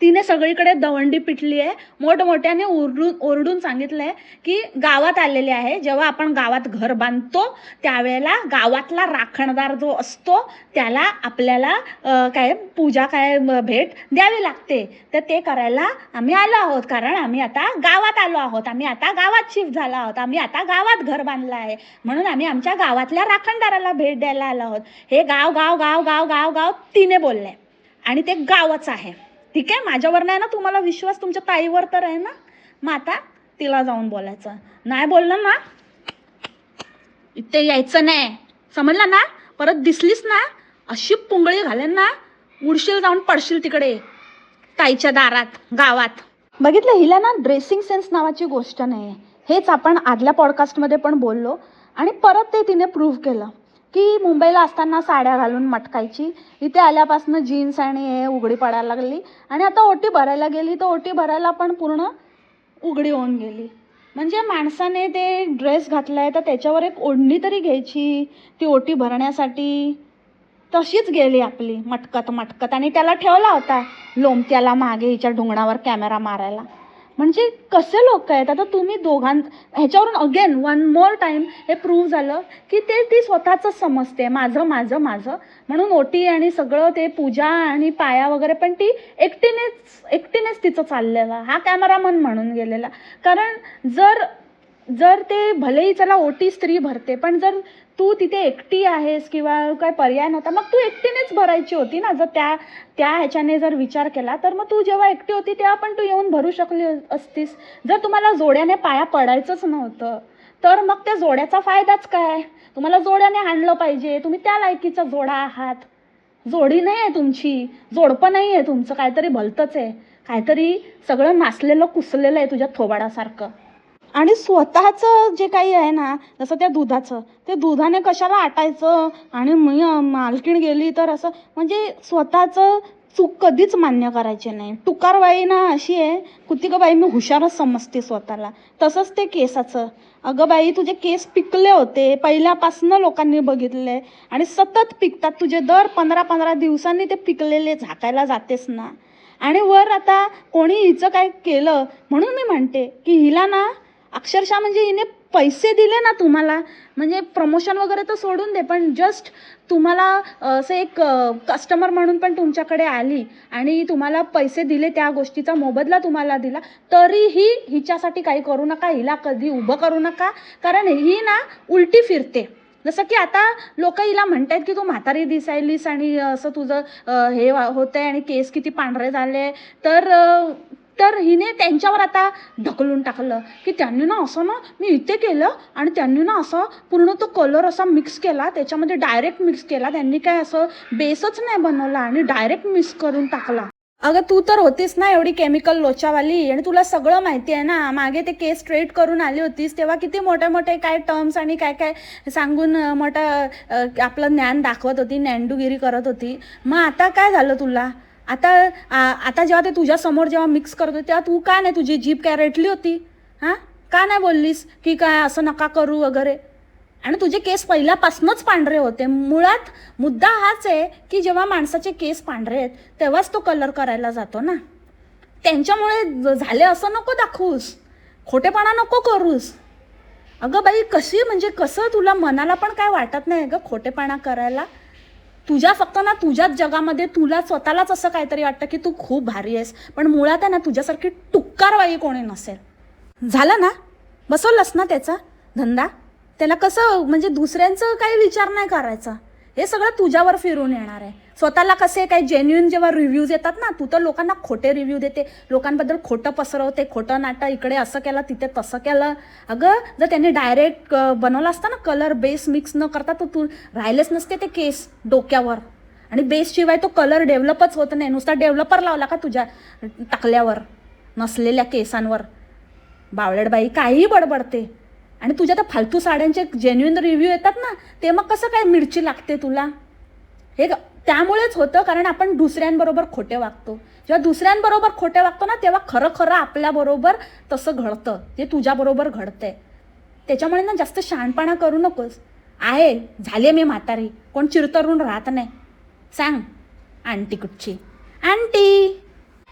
तिने सगळीकडे दवंडी पिटली आहे. मोठमोठ्याने ओरडून सांगितलं आहे की गावात आलेले आहे. जेव्हा आपण गावात घर बांधतो त्यावेळेला गावातला राखणदार जो असतो त्याला आपल्याला काय पूजा काय भेट द्यावी लागते. तर ते करायला आम्ही आलो आहोत. कारण आम्ही आता गावात आलो आहोत. आम्ही आता गावात शिफ्ट झालो आहोत. आम्ही आता गावात घर बांधलं आहे. म्हणून आम्ही आमच्या गावातल्या राखणदाराला भेट द्यायला आलो आहोत. हे गाव गाव गाव गाव गाव गाव तिने बोलले आणि ते गावच आहे. ठीक आहे. माझ्यावर नाही ना तुम्हाला विश्वास, तुमच्या ताईवर तर आहे ना. मग आता तिला जाऊन बोलायचं. नाही बोललं ना इथे यायचं नाही. समजलं ना. परत दिसलीस ना अशी पुंगळी घालेन ना उडशील जाऊन पडशील तिकडे ताईच्या दारात गावात. बघितलं. हिला ना ड्रेसिंग सेन्स नावाची गोष्ट नाही. हेच आपण आदल्या पॉडकास्टमध्ये पण बोललो आणि परत ते तिने प्रूव्ह केलं की मुंबईला असताना साड्या घालून मटकायची, इथे आल्यापासून जीन्स आणि हे उघडी पडायला लागली आणि आता ओटी भरायला गेली तर ओटी भरायला पण पूर्ण उघडी होऊन गेली. म्हणजे माणसाने ते ड्रेस घातलाय तर त्याच्यावर एक ओढणी तरी घ्यायची ती ओटी भरण्यासाठी. तशीच गेली आपली मटकत आणि त्याला ठेवला होता लोमत्याला मागे हिच्या ढुंगणावर कॅमेरा मारायला. म्हणजे कसे लोक आहेत. आता तुम्ही ह्याच्यावरून अगेन वन मोर टाईम हे प्रूव्ह झालं की ती स्वतःच समजते माझं माझं माझं म्हणून. ओटी आणि सगळं ते पूजा आणि पाया वगैरे पण ती एकटीनेच तिचं चाललेलं. हा कॅमेरामन म्हणून गेलेला. कारण जर ते भलेही चला ओटी स्त्री भरते पण जर तू तिथे एकटी आहेस किंवा काय पर्याय नव्हता मग तू एकटीनेच भरायची होती ना. जर त्या ह्याच्याने जर विचार केला तर मग तू जेव्हा एकटी होती तेव्हा पण तू येऊन भरू शकली असतीस. जर तुम्हाला जोड्याने पाया पडायचंच नव्हतं तर मग त्या जोड्याचा फायदाच काय. तुम्हाला जोड्याने आणलं पाहिजे. तुम्ही त्या लायकीचा जोडा आहात. जोडी नाही आहे तुमची, जोडपं नाही आहे तुमचं. काहीतरी भलतंच आहे. काहीतरी सगळं नासलेलं कुसलेलं आहे तुझ्या थोबाडासारखं. आणि स्वतःचं जे काही आहे ना जसं त्या दुधाचं ते दुधाने कशाला आटायचं आणि मालकीण गेली तर असं म्हणजे स्वतःचं चूक कधीच मान्य करायचे नाही. टुकारबाई ना अशी आहे कुतिक बाई मी हुशारच समजते स्वतःला. तसंच ते केसाचं. अगं बाई तुझे केस पिकले होते पहिल्यापासून लोकांनी बघितले आणि सतत पिकतात तुझे. दर 15-15 दिवसांनी ते पिकलेले झाकायला जातेस ना. आणि वर आता कोणी हिचं काय केलं म्हणून मी म्हणते की हिला ना अक्षरशः म्हणजे हिने पैसे दिले ना तुम्हाला म्हणजे प्रमोशन वगैरे तर सोडून दे पण जस्ट तुम्हाला असं एक कस्टमर म्हणून पण तुमच्याकडे आली आणि तुम्हाला पैसे दिले त्या गोष्टीचा मोबदला तुम्हाला दिला तरीही हिच्यासाठी काही करू नका. हिला कधी उभं करू नका. कारण ही ना उलटी फिरते. जसं की आता लोक हिला म्हणतात की तू म्हातारी दिसायलीस आणि असं तुझं हे होतं आहे आणि केस किती पांढरे झाले तर हिने त्यांच्यावर आता ढकलून टाकलं की त्यांनी ना असं ना मी इथे केलं आणि त्यांनी ना असं पूर्ण तो कलर असा मिक्स केला त्याच्यामध्ये डायरेक्ट मिक्स केला. त्यांनी काय असं बेसच नाही बनवला आणि डायरेक्ट मिक्स करून टाकला. अगं तू तर होतीस ना एवढी केमिकल लोचावाली आणि तुला सगळं माहिती आहे ना. मागे ते केस स्ट्रेट करून आली होतीस तेव्हा किती मोठे मोठे काय टर्म्स आणि काय काय सांगून मोठं आपलं ज्ञान दाखवत होती, नॅन्डूगिरी करत होती. मग आता काय झालं तुला. आता जेव्हा ते तुझ्यासमोर जेव्हा मिक्स करत होते तेव्हा तू का नाही तुझी जीभ काय रेटली होती. का नाही बोललीस की काय असं नका करू वगैरे. आणि तुझे केस पहिल्यापासूनच पांढरे होते. मुळात मुद्दा हाच आहे की जेव्हा माणसाचे केस पांढरे आहेत तेव्हाच तो कलर करायला जातो ना. त्यांच्यामुळे झाले असं नको दाखवूस, खोटेपणा नको करूस. अगं बाई, कशी म्हणजे कसं तुला मनाला पण काय वाटत नाही ग खोटेपणा करायला? फक्त ना तुझ्याच जगामध्ये तुला स्वतःलाच असं काहीतरी वाटतं की तू खूप भारी आहेस, पण मुळात आहे ना तुझ्यासारखी टुक्कारबाई कोणी नसेल. झालं ना, बसवलंस ना त्याचा धंदा. त्याला कसं म्हणजे दुसऱ्यांचं काही विचार नाही करायचा, हे सगळं तुझ्यावर फिरून येणार आहे. स्वतःला कसे काही जेन्युइन जेव्हा रिव्ह्यूज येतात ना, तू तर लोकांना खोटे रिव्ह्यू देते, लोकांबद्दल खोटं पसरवते, खोटं नाटं, इकडे असं केलं तिथे तसं केलं. अगं जर त्यांनी डायरेक्ट बनवलं असतं ना कलर बेस मिक्स न करता, तर तू राहिलेच नसते ते केस डोक्यावर. आणि बेसशिवाय तो कलर डेव्हलपच होत नाही. नुसता डेव्हलपर लावला का तुझ्या टाकल्यावर नसलेल्या केसांवर? बावळडबाई काही बडबडते. आणि तुझ्या त्या फालतू साड्यांचे जेन्युइन रिव्ह्यू येतात ना, ते मग कसं काय मिरची लागते तुला? हे त्यामुळेच होतं, कारण आपण दुसऱ्यांबरोबर खोटे वागतो. जेव्हा दुसऱ्यांबरोबर खोटे वागतो ना, तेव्हा खरं खरं आपल्याबरोबर तसं घडतं, जे तुझ्याबरोबर घडतंय. त्याच्यामुळे ना जास्त शहाणपणा करू नकोस. झाले मी म्हातारी, कोण चिरतरून राहत नाही. सांग आंटी कुठची आंटी.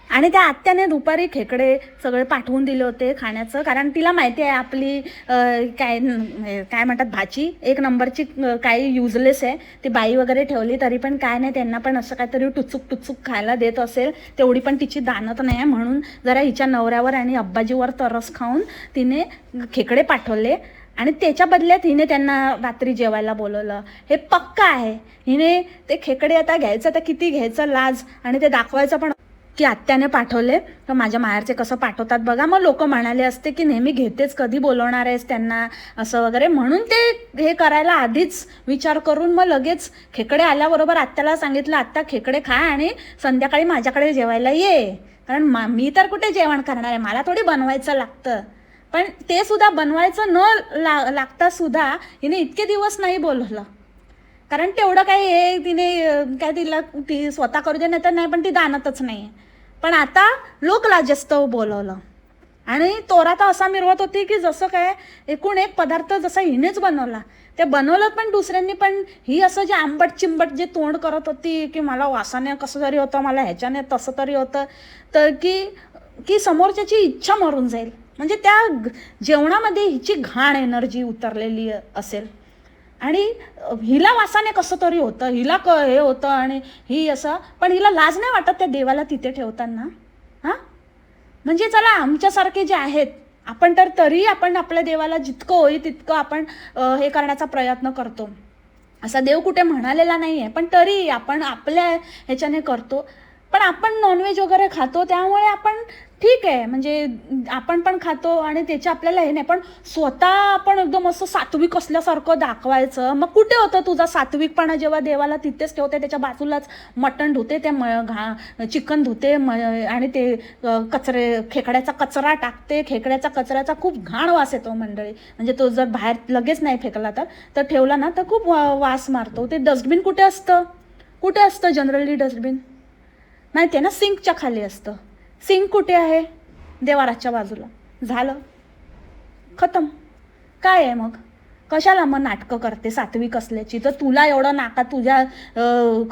आणि त्या आत्याने दुपारी खेकडे सगळे पाठवून दिले होते खाण्याचं, कारण तिला माहिती आहे आपली काय म्हणतात भाची एक नंबरची काही युजलेस आहे. ती बाई वगैरे ठेवली तरी पण काय नाही, त्यांना पण असं काहीतरी टुचूक खायला देत असेल. तेवढी पण तिची दानत नाही आहे, म्हणून जरा हिच्या नवऱ्यावर आणि अब्बाजीवर तरस खाऊन तिने खेकडे पाठवले. आणि त्याच्या बदल्यात हिने त्यांना रात्री जेवायला बोलवलं. हे पक्का आहे. हिने ते खेकडे आता घ्यायचं तर किती घ्यायचं लाज, आणि ते दाखवायचं पण की आत्याने पाठवले. तर माझ्या माहेरचे कसं पाठवतात बघा. मग लोक म्हणाले असते की नेहमी घेतेच, कधी बोलवणार आहेस त्यांना असं वगैरे, म्हणून ते हे करायला आधीच विचार करून मग लगेच खेकडे आल्याबरोबर आत्याला सांगितलं, आत्या खेकडे खा आणि संध्याकाळी माझ्याकडे जेवायला ये. कारण मी तर कुठे जेवण करणार आहे, मला थोडी बनवायचं लागतं. पण ते सुद्धा बनवायचं न लागता सुद्धा हिने इतके दिवस नाही बोलवलं, कारण तेवढं काही हे तिने काय तिला ती स्वतः करू दे नाही तर नाही, पण ती दानतच नाही. पण आता लोकलाजस्तव बोलवलं आणि तोरा तर असा मिरवत होती की जसं काय एकूण एक पदार्थ जसा हिनेच बनवला. ते बनवलं पण दुसऱ्यांनी, पण ही असं जे आंबट चिंबट जे तोंड करत होती की मला वासाने कसं तरी होतं, मला ह्याच्याने तसं तरी होतं, तर की समोरच्याची इच्छा मरून जाईल. म्हणजे त्या जेवणामध्ये हिची घाण एनर्जी उतरलेली असेल आणि हिला वासाने कसं तरी होतं, हिला हे होतं आणि ही असं. पण हिला लाज नाही वाटत त्या देवाला तिथे ठेवताना? हां, म्हणजे चला आमच्यासारखे जे आहेत आपण तर तरी आपण आपल्या देवाला जितकं होईल तितकं आपण हे करण्याचा प्रयत्न करतो. असा देव कुठे म्हणालेला नाही आहे, पण तरी आपण आपल्या ह्याच्याने करतो. पण आपण नॉनव्हेज वगैरे खातो, त्यामुळे आपण ठीक आहे, म्हणजे आपण पण खातो आणि त्याचे आपल्याला हे नाही. पण स्वतः आपण एकदम असं सात्विक असल्यासारखं दाखवायचं. मग कुठे होतं तुझा सात्विकपणा जेव्हा देवाला तिथेच ठेवते, त्याच्या बाजूलाच मटण धुते, ते चिकन धुते आणि ते खेकड्याचा कचरा टाकते. खेकड्याचा कचऱ्याचा खूप घाण वास येतो मंडळी. म्हणजे तो जर बाहेर लगेच नाही फेकला तर ठेवला ना तर खूप वास मारतो. ते डस्टबिन कुठे असतं जनरली डस्टबिन माहिती आहे ना, सिंकच्या खाली असतं. सिंक कुठे आहे? देवाराच्या बाजूला. झालं, खतम. काय आहे मग? कशाला मग नाटकं करते सात्विक असल्याची? तर तुला एवढं नाका तुझ्या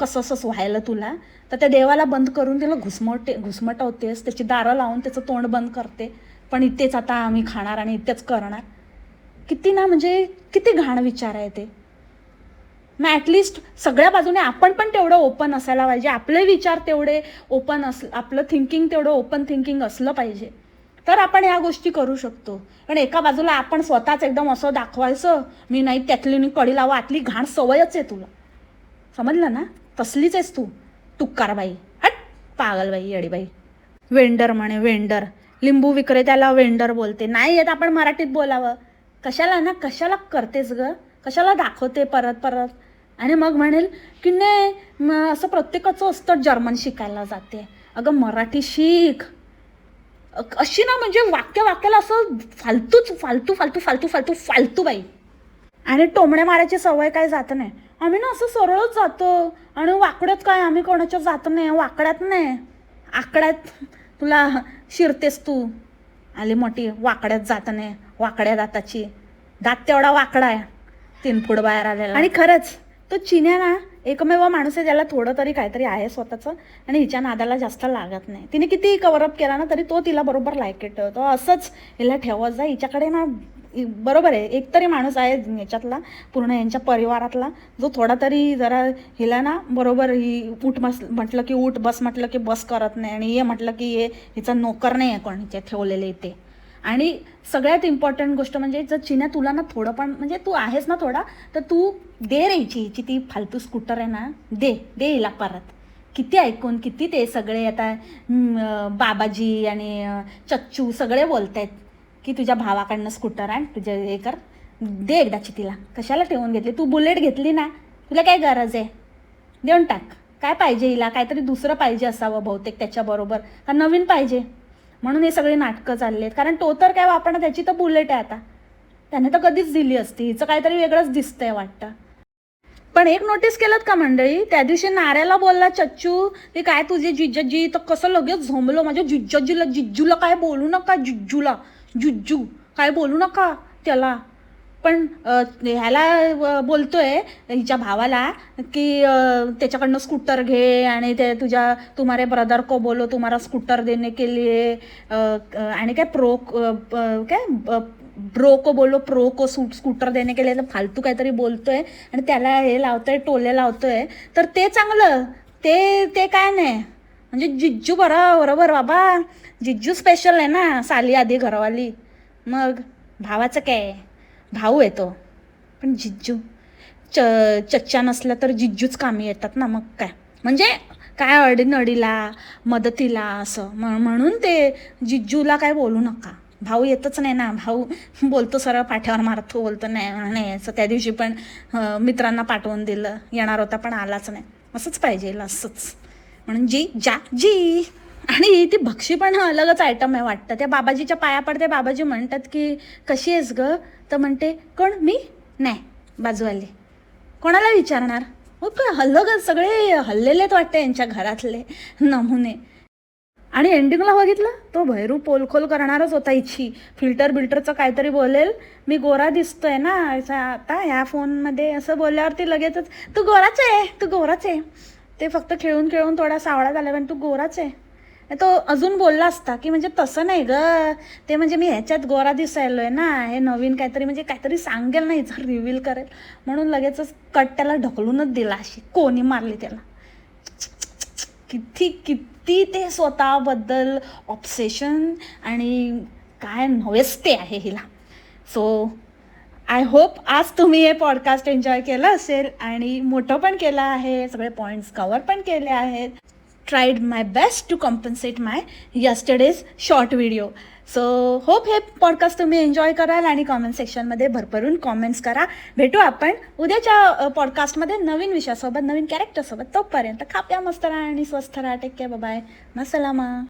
कसं व्हायला तुला, तर त्या देवाला बंद करून तिला घुसमटवतेस, त्याची दारं लावून त्याचं तोंड बंद करते. पण इथेच आता आम्ही खाणार आणि इथेच करणार. किती ना, म्हणजे किती घाण विचार आहे ते. मग ॲटलिस्ट सगळ्या बाजूने आपण पण तेवढं ओपन असायला पाहिजे. आपले विचार तेवढे ओपन आपलं थिंकिंग तेवढं ओपन थिंकिंग असलं पाहिजे, तर आपण ह्या गोष्टी करू शकतो. पण एका बाजूला आपण स्वतःच एकदम असं दाखवायचं, मी नाही त्यातली कडी लावा, आतली घाण सवयच आहे तुला. समजलं ना? तसलीच आहेस तू, तुक्कारबाई. हट, पागलबाई, येडीबाई. वेंडर म्हणे, वेंडर. लिंबू विक्रेत्याला वेंडर बोलते. नाही येत आपण मराठीत बोलावं. कशाला करतेस ग? कशाला दाखवते परत? आणि मग म्हणेल की नाही असं प्रत्येकाचं असतं जर्मन शिकायला जाते. अगं मराठी शिक. अशी ना, म्हणजे वाक्याला असं फालतू बाई. आणि टोमणे मारायची सवय काय जात नाही. आम्ही ना असं सरळच जातो आणि वाकड्यात काय आम्ही कोणाच्या जात नाही, वाकड्यात नाही, आकड्यात तुला शिरतेस तू. आली मोठी वाकड्यात जात नाही, वाकड्या दाताची. दात तेवढा वाकडा आहे, 3 फूट बाहेर आलेला. आणि खरंच तो चिन्या ना एकमेव माणूस आहे ज्याला थोडं तरी काहीतरी आहे स्वतःचं आणि हिच्या नादाला जास्त लागत नाही. तिने किती कव्हरअप केला ना तरी तो तिला बरोबर लायकी ठेवतो. असंच हिला ठेवत जा. हिच्याकडे ना बरोबर आहे एक तरी माणूस आहे याच्यातला पूर्ण यांच्या परिवारातला जो थोडा तरी जरा हिला ना बरोबर ही उठ बस म्हटलं की उठ, बस म्हटलं की बस करत नाही आणि ये म्हटलं की ये. हिचा नोकर नाही आहे कोण हिचे ठेवलेले ते. आणि सगळ्यात इम्पॉर्टंट गोष्ट म्हणजे जर चिन्या तुला ना थोडं पण म्हणजे तू आहेस ना थोडा तर तू दे रे हिची ती फालतू स्कूटर आहे ना दे हिला परत. किती ऐकून किती ते सगळे आता बाबाजी आणि चच्चू सगळे बोलत आहेत की तुझ्या भावाकडनं स्कूटर आण, तुझ्या हे कर, दे एकदाची तिला. कशाला ठेवून घेतली तू? बुलेट घेतली ना, तुला काय गरज आहे? देऊन टाक. काय पाहिजे हिला? काहीतरी दुसरं पाहिजे असावं बहुतेक त्याच्याबरोबर, का नवीन पाहिजे म्हणून हे सगळी नाटकं चालली आहेत. कारण तो तर काय वापरणार, त्याची तर बुलेट आहे आता, त्याने तर कधीच दिली असती. हिचं काहीतरी वेगळंच दिसतंय वाटतं. पण एक नोटीस केलं का मंडळी, त्या दिवशी नाऱ्याला बोलला चच्चू ते काय तुझे जिज्जाजी, तर कसं लगेच झोंबलो माझ्या जिज्जाजीला. जिज्जूला काय बोलू नका, जुज्जू काय बोलू नका त्याला. पण ह्याला बोलतोय हिच्या भावाला की त्याच्याकडनं स्कूटर घे आणि ते तुम्हारे ब्रदर को बोलो तुम्हारा स्कूटर देने के लिए आणि काय ब्रो को बोलो प्रो को स्कूटर देने के लिए फालतू काहीतरी बोलतोय आणि त्याला हे लावतोय, टोले लावतोय. तर ते चांगलं, ते काय नाही. म्हणजे जिज्जू बरोबर बाबा, जिज्जू स्पेशल आहे ना, साली आधी घरवाली. मग भावाचं काय, भाऊ येतो. पण जिज्जू चच्चा नसला तर जिज्जूच कामी येतात ना. मग काय म्हणजे काय अडीनडीला मदतीला असं म्हणून ते जिज्जूला काय बोलू नका. भाऊ येतच नाही ना, भाऊ बोलतो सरळ पाठ्यावर मारतो, बोलतो नाही असं. त्या दिवशी पण मित्रांना पाठवून दिलं, येणार होता पण आलाच नाही. असंच पाहिजे असंच. म्हणून जी. आणि ती भक्षी पण अलगच आयटम आहे वाटतं. त्या बाबाजीच्या पाया पडते, बाबाजी म्हणतात की कशी आहेस ग, तर म्हणते कोण, मी नाही बाजूवाले. कोणाला विचारणार? हो पण अलगच सगळे हल्लेलेच वाटते यांच्या घरातले नमुने. आणि एंडिंगला बघितलं तो भैरू पोलखोल करणारच होता. इच्छी फिल्टरचं काहीतरी बोलेल, मी गोरा दिसतोय ना आता ह्या फोनमध्ये असं बोलल्यावरती लगेचच तू गोराच आहे. ते फक्त खेळून थोडा सावळा झाला पण तू गोराच आहे. तो अजून बोलला असता की म्हणजे तसं नाही ग, ते म्हणजे मी ह्याच्यात गोरा दिसायलोय ना, हे नवीन काहीतरी म्हणजे काहीतरी सांगेल ना, हिचं रिव्हील करेल म्हणून लगेचच कट त्याला ढकलूनच दिला. अशी कोणी मारली त्याला. किती ते स्वतःबद्दल ऑब्सेशन आणि काय नव्हेच ते आहे हिला. सो आय होप आज तुम्ही हे पॉडकास्ट एन्जॉय केलं असेल आणि मोठं पण केलं आहे, सगळे पॉईंट्स कवर पण केले आहेत. Tried my best to compensate my yesterday's short video. So hope हे पॉडकास्ट तुम्ही एन्जॉय कराल आणि कॉमेंट सेक्शनमध्ये भरभरून कॉमेंट्स करा. भेटू आपण उद्याच्या पॉडकास्टमध्ये नवीन विषयासोबत, नवीन कॅरेक्टरसोबत. तोपर्यंत खा प्या मस्त राहा आणि स्वस्थ राहा. Take care, bye, मसलामा.